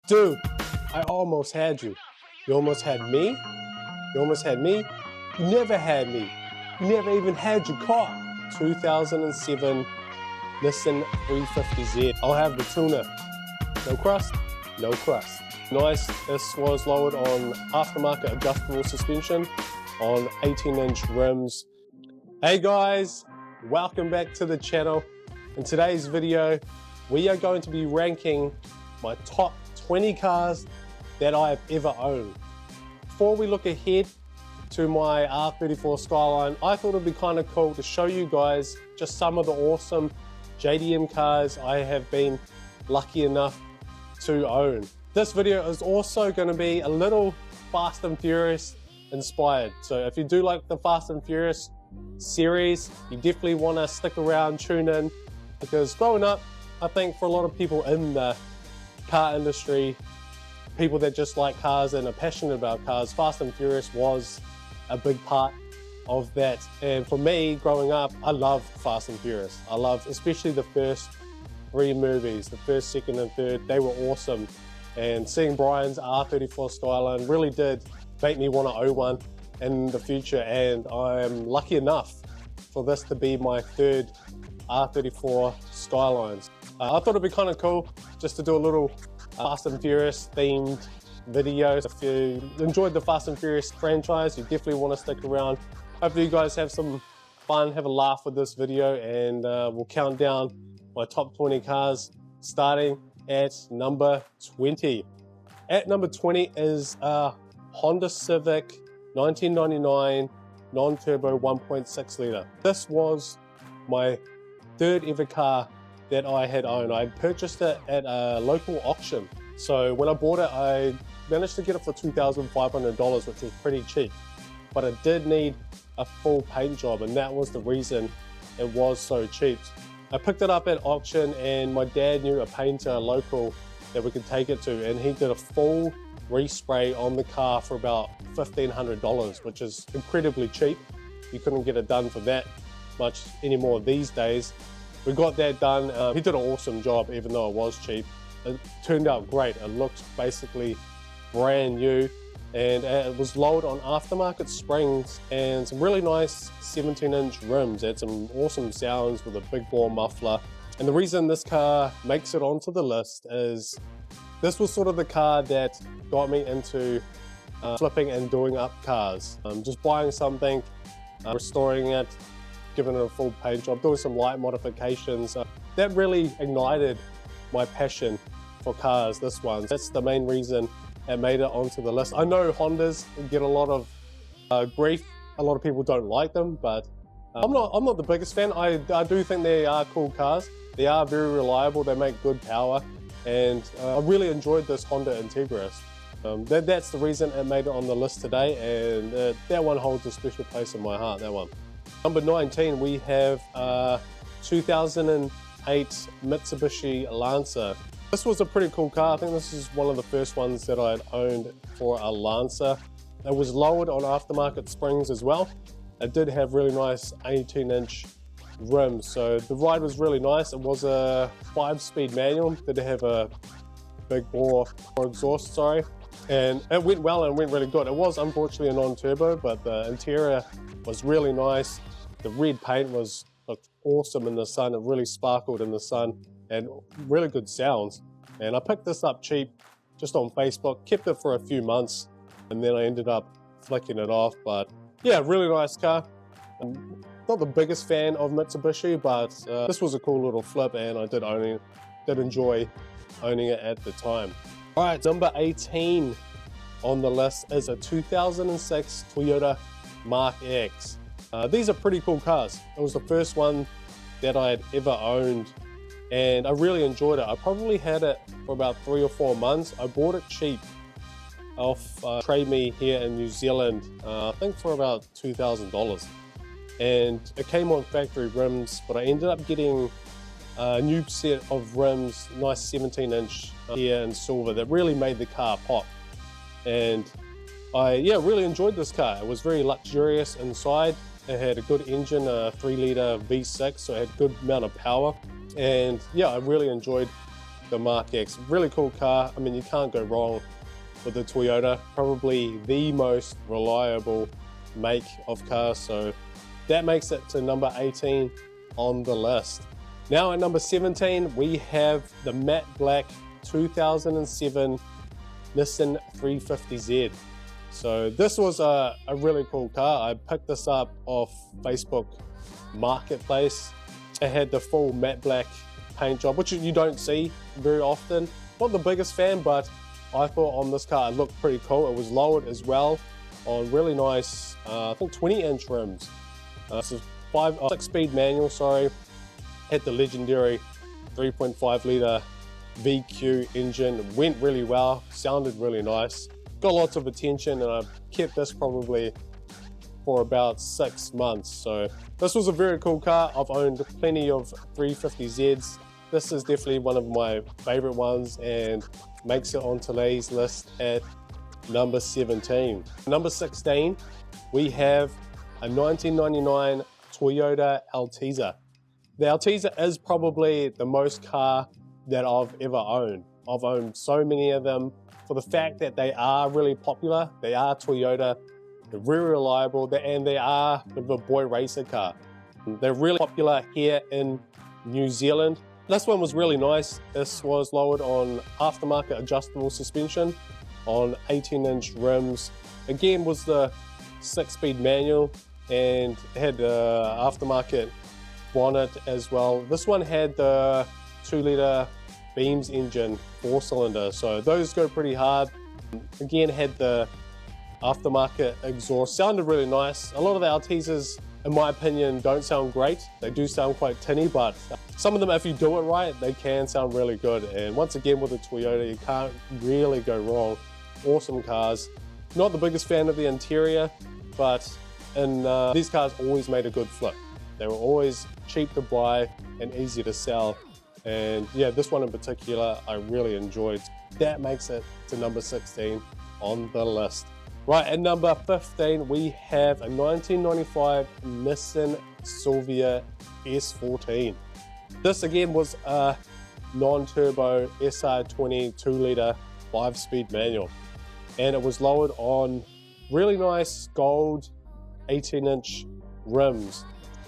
Dude, I almost had you. You almost had me. You almost had me. You never had me. You never even had your car. 2007 Nissan 350Z. I'll have the tuner. No crust, no crust. Nice. This was lowered on aftermarket adjustable suspension on 18-inch rims. Hey guys, welcome back to the channel. In today's video, we are going to be ranking my top 20 cars that I have ever owned. Before we look ahead to my R34 Skyline, I thought it'd be kind of cool to show you guys just some of the awesome JDM cars I have been lucky enough to own. This video is also going to be a little Fast and Furious inspired. So if you do like the Fast and Furious series, you definitely want to stick around, tune in, because growing up, I think for a lot of people in the car industry, people that just like cars and are passionate about cars, Fast and Furious was a big part of that. And for me, growing up, I love Fast and Furious. I loved especially the first three movies, the first, second, and third. They were awesome. And seeing Brian's R34 Skyline really did make me want to own one in the future. And I'm lucky enough for this to be my third R34 Skylines. I thought it'd be kind of cool just to do a little Fast and Furious themed video. If you enjoyed the Fast and Furious franchise, you definitely want to stick around. Hopefully you guys have some fun, have a laugh with this video, and we'll count down my top 20 cars starting at number 20. At number 20 is a Honda Civic 1999 non-turbo 1.6 litre. This was my third ever car that I had owned. I purchased it at a local auction. So when I bought it, I managed to get it for $2,500, which was pretty cheap. But it did need a full paint job, and that was the reason it was so cheap. I picked it up at auction, and my dad knew a painter local that we could take it to, and he did a full respray on the car for about $1,500, which is incredibly cheap. You couldn't get it done for that much anymore these days. We got that done. He did an awesome job, even though it was cheap. It turned out great. It looked basically brand new, and it was lowered on aftermarket springs and some really nice 17-inch rims. It had some awesome sounds with a big bore muffler. And the reason this car makes it onto the list is this was sort of the car that got me into flipping and doing up cars. Just buying something, restoring it, giving it a full paint job, doing some light modifications. That really ignited my passion for cars, this one. That's the main reason it made it onto the list. I know Hondas get a lot of grief. A lot of people don't like them, but I'm not the biggest fan. I do think they are cool cars. They are very reliable, they make good power, and I really enjoyed this Honda Integris. That's the reason it made it on the list today, and that one holds a special place in my heart, that one. Number 19, we have 2008 Mitsubishi Lancer. This was a pretty cool car. I think this is one of the first ones that I had owned for a Lancer. It was lowered on aftermarket springs as well. It did have really nice 18-inch rims, so the ride was really nice. It was a 5-speed manual. Did have a big bore exhaust, and it went well and went really good. It was unfortunately a non-turbo, but the interior was really nice. The red paint looked awesome in the sun. It really sparkled in the sun, and really good sounds. And I picked this up cheap just on Facebook, kept it for a few months, and then I ended up flicking it off. But yeah, really nice car. I'm not the biggest fan of Mitsubishi, but this was a cool little flip, and I did enjoy owning it at the time. All right, number 18 on the list is a 2006 Toyota Mark X. These are pretty cool cars. It was the first one that I had ever owned, and I really enjoyed it. I probably had it for about 3 or 4 months. I bought it cheap off Trade Me here in New Zealand, I think for about $2,000. And it came on factory rims, but I ended up getting a new set of rims, nice 17-inch here in silver, that really made the car pop. And I really enjoyed this car. It was very luxurious inside. It had a good engine, a 3-litre V6, so it had a good amount of power. And yeah, I really enjoyed the Mark X. Really cool car. I mean, you can't go wrong with the Toyota. Probably the most reliable make of cars. So that makes it to number 18 on the list. Now at number 17, we have the matte black 2007 Nissan 350Z. So this was a really cool car. I picked this up off Facebook Marketplace. It had the full matte black paint job, which you don't see very often. Not the biggest fan, but I thought on this car it looked pretty cool. It was lowered as well on really nice, I think 20-inch rims. This is 6-speed manual, sorry. Had the legendary 3.5 litre VQ engine. Went really well, sounded really nice. Got lots of attention, and I've kept this probably for about 6 months. So this was a very cool car. I've owned plenty of 350Zs. This is definitely one of my favorite ones and makes it on today's list at number 17. Number 16, we have a 1999 Toyota Altiza. The Altiza is probably the most car that I've ever owned. I've owned so many of them for the fact that they are really popular. They are Toyota, they're very reliable, and they are a boy racer car. They're really popular here in New Zealand. This one was really nice. This was lowered on aftermarket adjustable suspension on 18-inch rims. Again, was the 6-speed manual and had the aftermarket bonnet as well. This one had the 2-litre Beams engine, 4-cylinder, so those go pretty hard. Again, had the aftermarket exhaust, sounded really nice. A lot of the Altizas, in my opinion, don't sound great. They do sound quite tinny, but some of them, if you do it right, they can sound really good. And once again, with the Toyota, you can't really go wrong. Awesome cars. Not the biggest fan of the interior, but these cars always made a good flip. They were always cheap to buy and easy to sell. And yeah, this one in particular, I really enjoyed. That makes it to number 16 on the list. Right, at number 15, we have a 1995 Nissan Silvia S14. This again was a non-turbo SR20 2-litre 5-speed manual. And it was lowered on really nice gold 18-inch rims.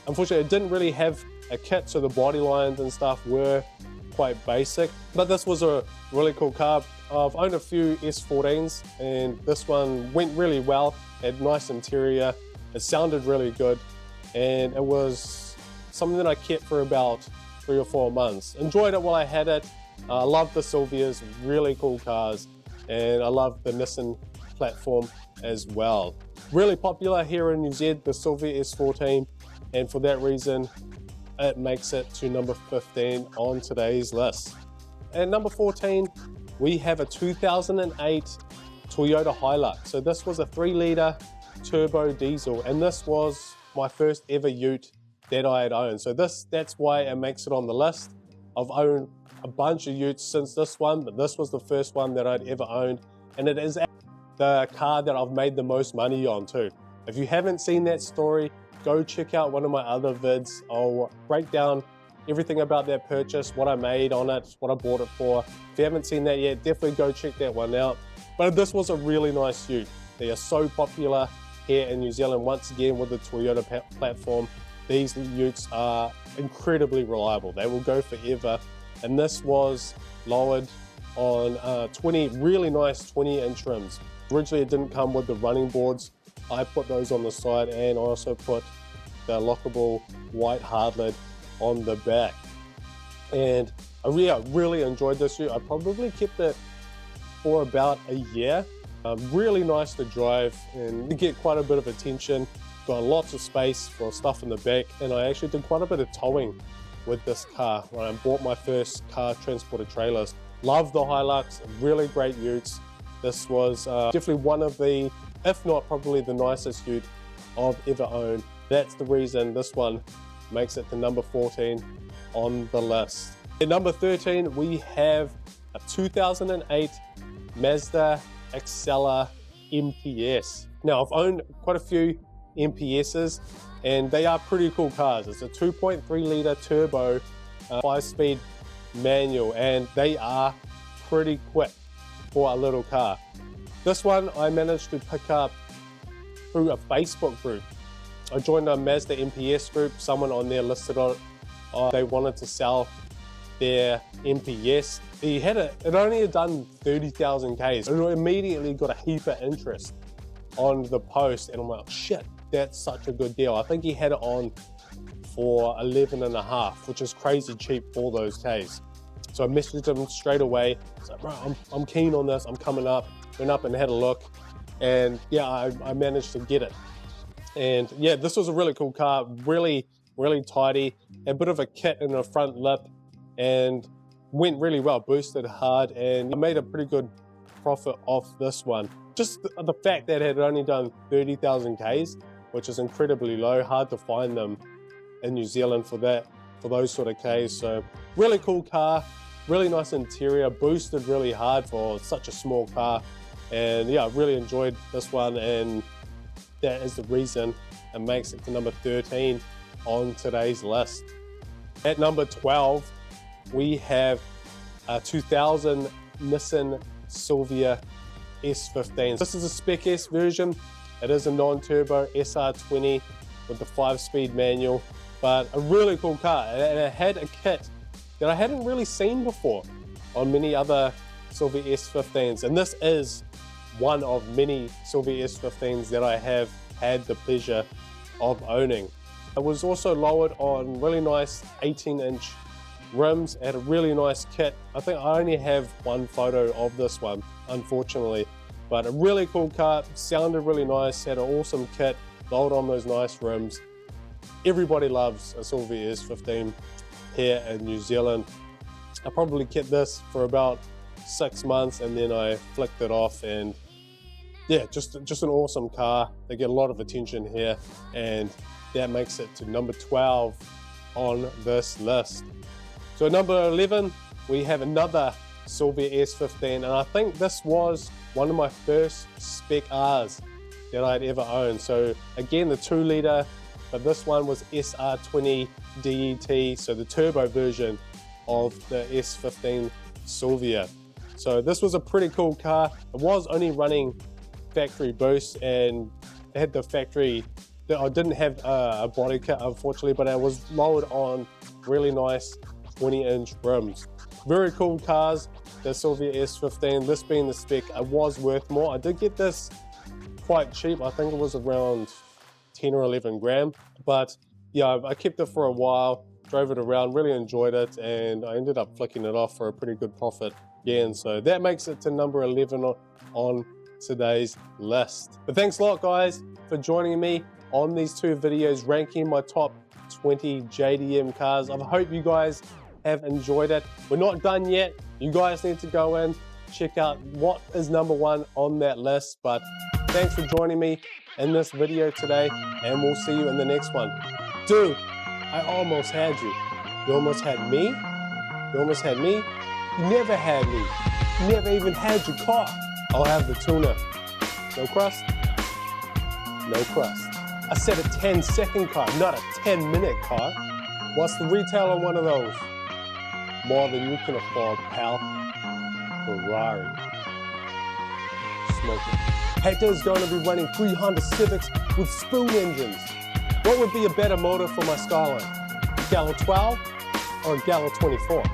Unfortunately, it didn't really have a kit, so the body lines and stuff were quite basic. But this was a really cool car. I've owned a few S14s, and this one went really well. It had nice interior, it sounded really good, and it was something that I kept for about 3 or 4 months. Enjoyed it while I had it. I love the Silvias, really cool cars, and I love the Nissan platform as well. Really popular here in New Zealand, the Silvia S14, and for that reason, it makes it to number 15 on today's list. At number 14, we have a 2008 Toyota Hilux. So this was a 3-litre turbo diesel, and this was my first ever ute that I had owned. So that's why it makes it on the list. I've owned a bunch of utes since this one, but this was the first one that I'd ever owned, and it is the car that I've made the most money on too. If you haven't seen that story, go check out one of my other vids. I'll break down everything about that purchase, what I made on it, what I bought it for. If you haven't seen that yet, definitely go check that one out. But this was a really nice ute. They are so popular here in New Zealand. Once again, with the Toyota platform, these utes are incredibly reliable. They will go forever. And this was lowered on 20 really nice 20-inch rims. Originally, it didn't come with the running boards. I put those on the side, and I also put the lockable white hard lid on the back. And I really enjoyed this ute. I probably kept it for about a year. Really nice to drive, and you get quite a bit of attention. Got lots of space for stuff in the back, and I actually did quite a bit of towing with this car when I bought my first car transporter trailers. Love the Hilux, really great utes. This was definitely one of the, if not probably the nicest ute I've ever owned. That's the reason this one makes it to number 14 on the list. At number 13, we have a 2008 Mazda Excella MPS. Now, I've owned quite a few MPSs, and they are pretty cool cars. It's a 2.3 litre turbo 5-speed manual, and they are pretty quick for a little car. This one I managed to pick up through a Facebook group. I joined a Mazda MPS group. Someone on there listed on it. They wanted to sell their MPS. It only had done 30,000 Ks. It immediately got a heap of interest on the post, and I'm like, shit, that's such a good deal. I think he had it on for 11.5, which is crazy cheap for those Ks. So I messaged him straight away. I was like, bro, I'm keen on this. I'm coming up. Went up and had a look, and yeah, I managed to get it. And yeah, this was a really cool car, really tidy, a bit of a kit in the front lip, and went really well, boosted hard, and I made a pretty good profit off this one. Just the fact that it had only done 30,000 Ks, which is incredibly low, hard to find them in New Zealand for those sort of Ks. So really cool car, really nice interior, boosted really hard for such a small car. And yeah, I really enjoyed this one, and that is the reason it makes it to number 13 on today's list. At number 12, we have a 2000 Nissan Silvia S15. This is a Spec S version. It is a non-turbo SR20 with the 5-speed manual, but a really cool car. And it had a kit that I hadn't really seen before on many other Silvia S15s. And this is one of many Silvia S15s that I have had the pleasure of owning. It was also lowered on really nice 18-inch rims, had a really nice kit. I think I only have one photo of this one, unfortunately, but a really cool car, sounded really nice, had an awesome kit, lowered on those nice rims. Everybody loves a Silvia S15 here in New Zealand. I probably kept this for about 6 months, and then I flicked it off, and yeah, just an awesome car. They get a lot of attention here, and that makes it to number 12 on this list. So at number 11, we have another Silvia S15, and I think this was one of my first Spec Rs that I'd ever owned. So again, the 2-litre, but this one was SR20 DET, so the turbo version of the S15 Silvia. So this was a pretty cool car. It was only running factory boost, and it had the factory, I didn't have a body kit unfortunately, but it was lowered on really nice 20-inch rims. Very cool cars, the Silvia S15. This being the spec, it was worth more. I did get this quite cheap. I think it was around 10 or 11 grand, but yeah, I kept it for a while, drove it around, really enjoyed it, and I ended up flicking it off for a pretty good profit again. So that makes it to number 11 on today's list. But thanks a lot, guys, for joining me on these 2 videos ranking my top 20 JDM cars. I hope you guys have enjoyed it. We're not done yet. You guys need to go in, check out what is number 1 on that list. But thanks for joining me in this video today, and we'll see you in the next one. Dude, I almost had you. You almost had me. You almost had me. You never had me. You never even had your car. I'll have the tuna. No crust? No crust. I said a 10-second car, not a 10-minute car. What's the retail on one of those? More than you can afford, pal. Ferrari. Smoking. Hector's going to be running 3 Honda Civics with spoon engines. What would be a better motor for my Skyline? Gallo 12 or a Gallo 24?